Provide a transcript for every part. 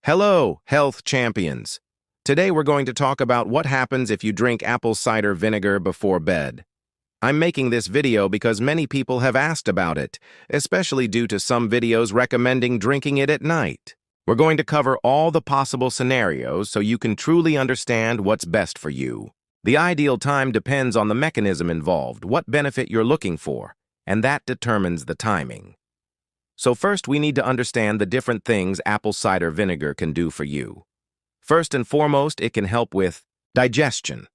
Hello, health champions. Today we're going to talk about what happens if you drink apple cider vinegar before bed. I'm making this video because many people have asked about it, especially due to some videos recommending drinking it at night. We're going to cover all the possible scenarios so you can truly understand what's best for you. The ideal time depends on the mechanism involved, what benefit you're looking for, and that determines the timing. So first, we need to understand the different things apple cider vinegar can do for you. First and foremost, it can help with digestion.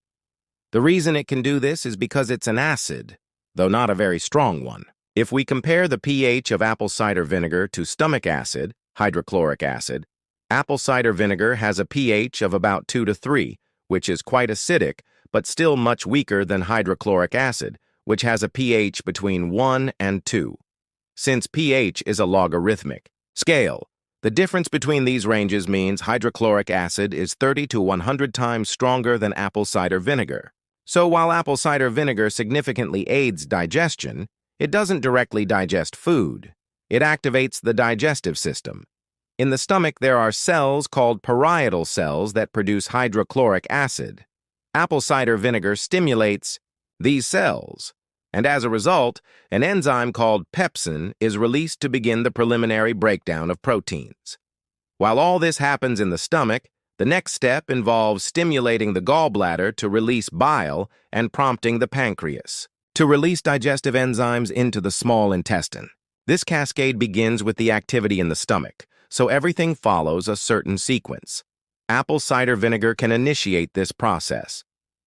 The reason it can do this is because it's an acid, though not a very strong one. If we compare the pH of apple cider vinegar to stomach acid, hydrochloric acid, apple cider vinegar has a pH of about 2 to 3, which is quite acidic, but still much weaker than hydrochloric acid, which has a pH between 1 and 2. Since pH is a logarithmic scale, the difference between these ranges means hydrochloric acid is 30 to 100 times stronger than apple cider vinegar. So while apple cider vinegar significantly aids digestion, it doesn't directly digest food. It activates the digestive system. In the stomach, there are cells called parietal cells that produce hydrochloric acid. Apple cider vinegar stimulates these cells, and as a result, an enzyme called pepsin is released to begin the preliminary breakdown of proteins. While all this happens in the stomach, the next step involves stimulating the gallbladder to release bile and prompting the pancreas to release digestive enzymes into the small intestine. This cascade begins with the activity in the stomach, so everything follows a certain sequence. Apple cider vinegar can initiate this process.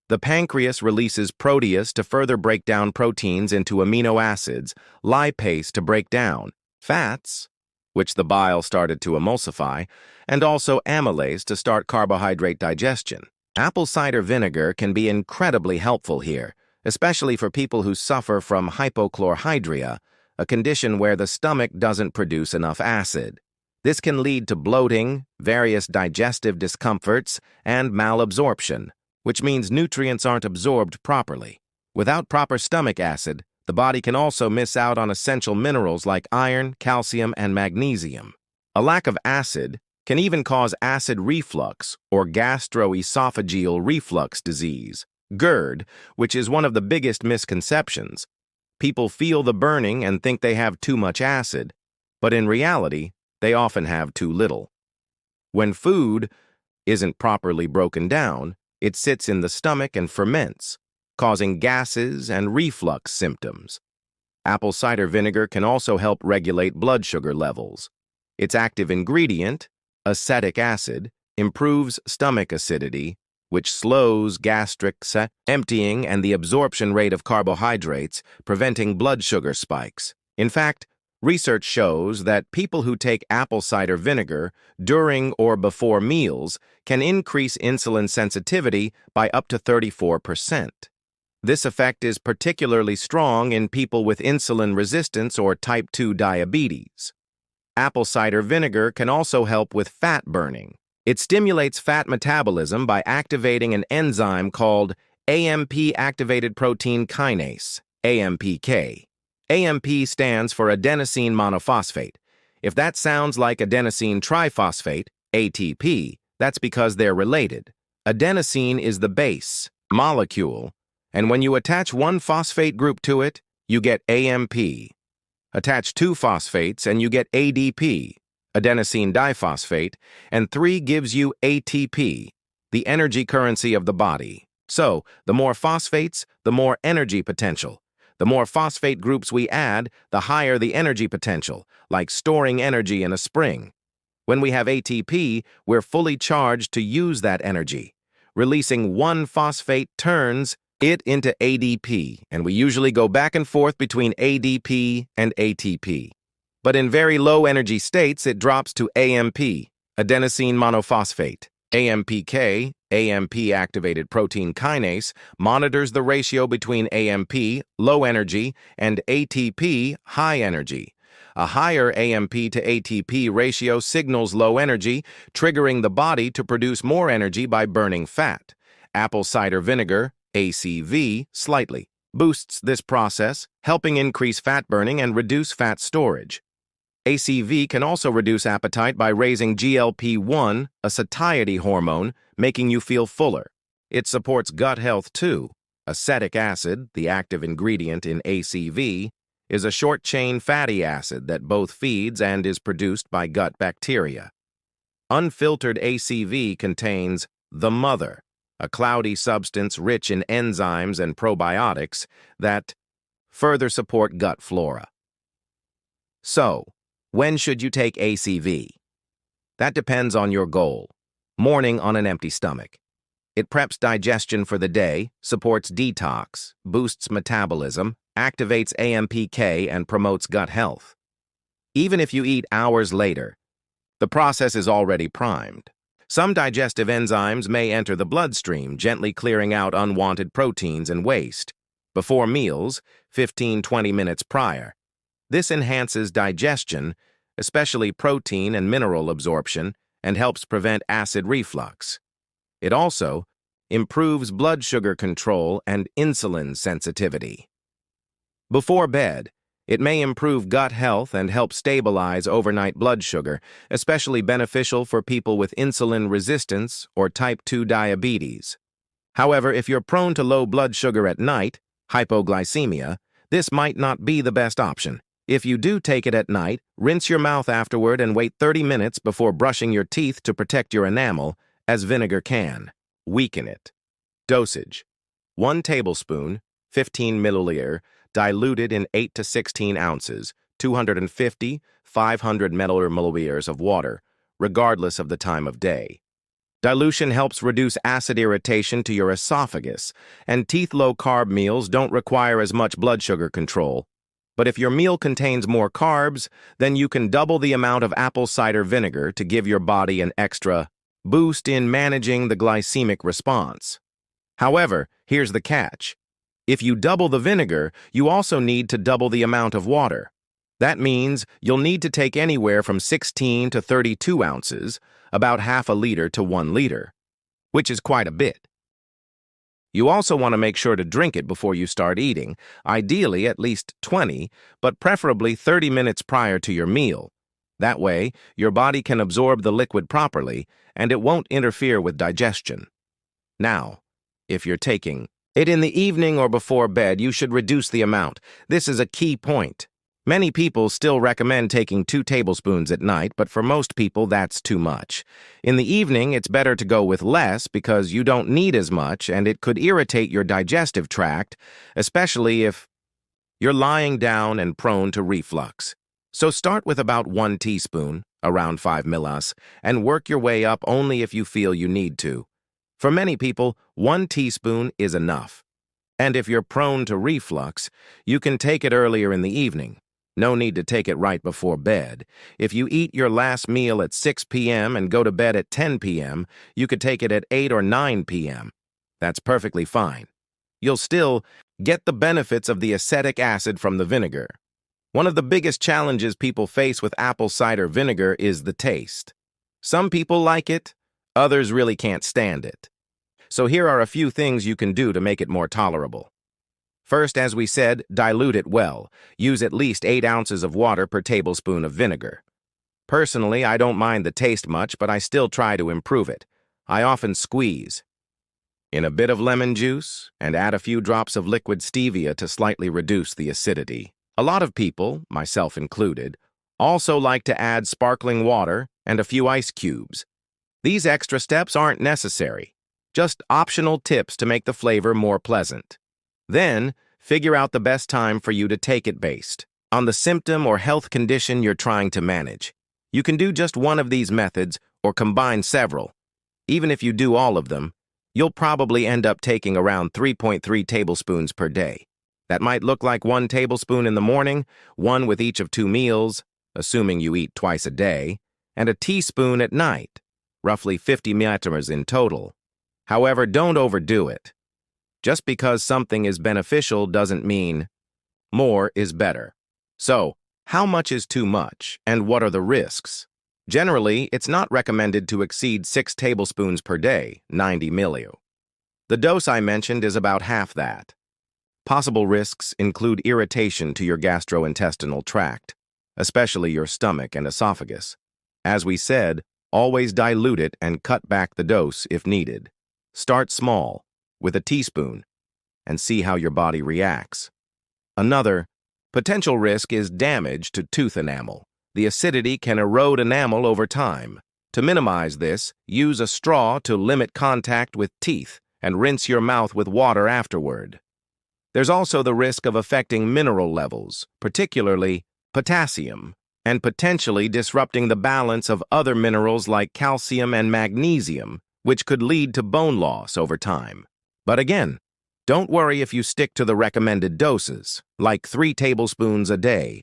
The pancreas releases protease to further break down proteins into amino acids, lipase to break down fats, which the bile started to emulsify, and also amylase to start carbohydrate digestion. Apple cider vinegar can be incredibly helpful here, especially for people who suffer from hypochlorhydria, a condition where the stomach doesn't produce enough acid. This can lead to bloating, various digestive discomforts, and malabsorption, which means nutrients aren't absorbed properly. Without proper stomach acid, the body can also miss out on essential minerals like iron, calcium, and magnesium. A lack of acid can even cause acid reflux or gastroesophageal reflux disease, GERD, which is one of the biggest misconceptions. People feel the burning and think they have too much acid, but in reality, they often have too little. When food isn't properly broken down, it sits in the stomach and ferments, causing gases and reflux symptoms. Apple cider vinegar can also help regulate blood sugar levels. Its active ingredient, acetic acid, improves stomach acidity, which slows gastric emptying and the absorption rate of carbohydrates, preventing blood sugar spikes. In fact, research shows that people who take apple cider vinegar during or before meals can increase insulin sensitivity by up to 34%. This effect is particularly strong in people with insulin resistance or type 2 diabetes. Apple cider vinegar can also help with fat burning. It stimulates fat metabolism by activating an enzyme called AMP-activated protein kinase, AMPK. AMP stands for adenosine monophosphate. If that sounds like adenosine triphosphate, ATP, that's because they're related. Adenosine is the base molecule, and when you attach one phosphate group to it, you get AMP. Attach two phosphates and you get ADP, adenosine diphosphate, and 3 gives you ATP, the energy currency of the body. So, the more phosphates, the more energy potential. The more phosphate groups we add, the higher the energy potential, like storing energy in a spring. When we have ATP, we're fully charged to use that energy. Releasing one phosphate turns it into ADP, and we usually go back and forth between ADP and ATP. But in very low energy states, it drops to AMP, adenosine monophosphate. AMPK, AMP-activated protein kinase, monitors the ratio between AMP, low energy, and ATP, high energy. A higher AMP to ATP ratio signals low energy, triggering the body to produce more energy by burning fat. Apple cider vinegar, ACV, slightly boosts this process, helping increase fat burning and reduce fat storage. ACV can also reduce appetite by raising GLP-1, a satiety hormone, making you feel fuller. It supports gut health too. Acetic acid, the active ingredient in ACV, is a short-chain fatty acid that both feeds and is produced by gut bacteria. Unfiltered ACV contains the mother, a cloudy substance rich in enzymes and probiotics that further support gut flora. So, when should you take ACV? That depends on your goal. Morning on an empty stomach. It preps digestion for the day, supports detox, boosts metabolism, activates AMPK, and promotes gut health. Even if you eat hours later, the process is already primed. Some digestive enzymes may enter the bloodstream, gently clearing out unwanted proteins and waste. Before meals, 15-20 minutes prior. This enhances digestion, especially protein and mineral absorption, and helps prevent acid reflux. It also improves blood sugar control and insulin sensitivity. Before bed, it may improve gut health and help stabilize overnight blood sugar, especially beneficial for people with insulin resistance or type 2 diabetes. However, if you're prone to low blood sugar at night, hypoglycemia, this might not be the best option. If you do take it at night, rinse your mouth afterward and wait 30 minutes before brushing your teeth to protect your enamel, as vinegar can weaken it. Dosage: 1 tablespoon, 15 milliliter, diluted in 8 to 16 ounces, 250, 500 milliliters of water, regardless of the time of day. Dilution helps reduce acid irritation to your esophagus, and low-carb meals don't require as much blood sugar control. But if your meal contains more carbs, then you can double the amount of apple cider vinegar to give your body an extra boost in managing the glycemic response. However, here's the catch. If you double the vinegar, you also need to double the amount of water. That means you'll need to take anywhere from 16 to 32 ounces, about half a liter to 1 liter, which is quite a bit. You also want to make sure to drink it before you start eating, ideally at least 20, but preferably 30 minutes prior to your meal. That way, your body can absorb the liquid properly, and it won't interfere with digestion. Now, if you're taking it in the evening or before bed, you should reduce the amount. This is a key point. Many people still recommend taking 2 tablespoons at night, but for most people, that's too much. In the evening, it's better to go with less because you don't need as much, and it could irritate your digestive tract, especially if you're lying down and prone to reflux. So start with about 1 teaspoon, around 5 milliliters, and work your way up only if you feel you need to. For many people, 1 teaspoon is enough. And if you're prone to reflux, you can take it earlier in the evening. No need to take it right before bed. If you eat your last meal at 6 p.m. and go to bed at 10 p.m., you could take it at 8 or 9 p.m. That's perfectly fine. You'll still get the benefits of the acetic acid from the vinegar. One of the biggest challenges people face with apple cider vinegar is the taste. Some people like it, others really can't stand it. So here are a few things you can do to make it more tolerable. First, as we said, dilute it well. Use at least 8 ounces of water per tablespoon of vinegar. Personally, I don't mind the taste much, but I still try to improve it. I often squeeze in a bit of lemon juice and add a few drops of liquid stevia to slightly reduce the acidity. A lot of people, myself included, also like to add sparkling water and a few ice cubes. These extra steps aren't necessary, just optional tips to make the flavor more pleasant. Then, figure out the best time for you to take it based on the symptom or health condition you're trying to manage. You can do just one of these methods or combine several. Even if you do all of them, you'll probably end up taking around 3.3 tablespoons per day. That might look like 1 tablespoon in the morning, 1 with each of 2 meals, assuming you eat twice a day, and a teaspoon at night, roughly 50 milliliters in total. However, don't overdo it. Just because something is beneficial doesn't mean more is better. So, how much is too much, and what are the risks? Generally, it's not recommended to exceed 6 tablespoons per day, 90 milliliters. The dose I mentioned is about half that. Possible risks include irritation to your gastrointestinal tract, especially your stomach and esophagus. As we said, always dilute it and cut back the dose if needed. Start small, with a teaspoon, and see how your body reacts. Another potential risk is damage to tooth enamel. The acidity can erode enamel over time. To minimize this, use a straw to limit contact with teeth and rinse your mouth with water afterward. There's also the risk of affecting mineral levels, particularly potassium, and potentially disrupting the balance of other minerals like calcium and magnesium, which could lead to bone loss over time. But again, don't worry if you stick to the recommended doses, like 3 tablespoons a day.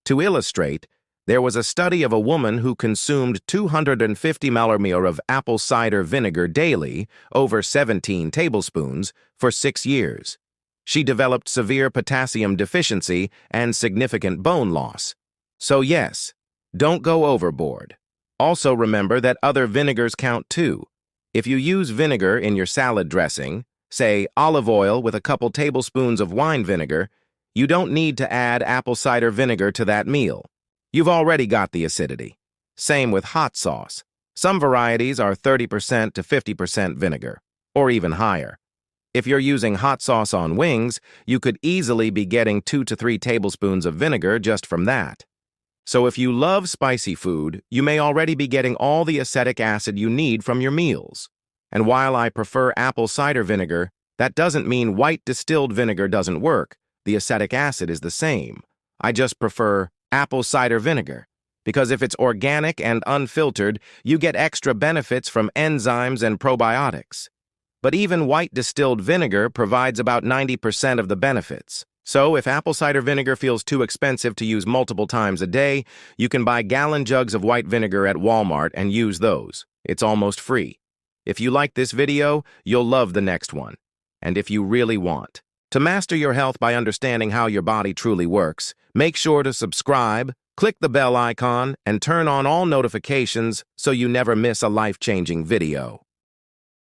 To illustrate, there was a study of a woman who consumed 250 milliliters of apple cider vinegar daily, over 17 tablespoons, for 6 years. She developed severe potassium deficiency and significant bone loss. So yes, don't go overboard. Also remember that other vinegars count too. If you use vinegar in your salad dressing, say olive oil with a couple tablespoons of wine vinegar, you don't need to add apple cider vinegar to that meal. You've already got the acidity. Same with hot sauce. Some varieties are 30% to 50% vinegar, or even higher. If you're using hot sauce on wings, you could easily be getting 2 to 3 tablespoons of vinegar just from that. So if you love spicy food, you may already be getting all the acetic acid you need from your meals. And while I prefer apple cider vinegar, that doesn't mean white distilled vinegar doesn't work. The acetic acid is the same. I just prefer apple cider vinegar, because if it's organic and unfiltered, you get extra benefits from enzymes and probiotics. But even white distilled vinegar provides about 90% of the benefits. So if apple cider vinegar feels too expensive to use multiple times a day, you can buy gallon jugs of white vinegar at Walmart and use those. It's almost free. If you like this video, you'll love the next one. And if you really want to master your health by understanding how your body truly works, make sure to subscribe, click the bell icon, and turn on all notifications so you never miss a life-changing video.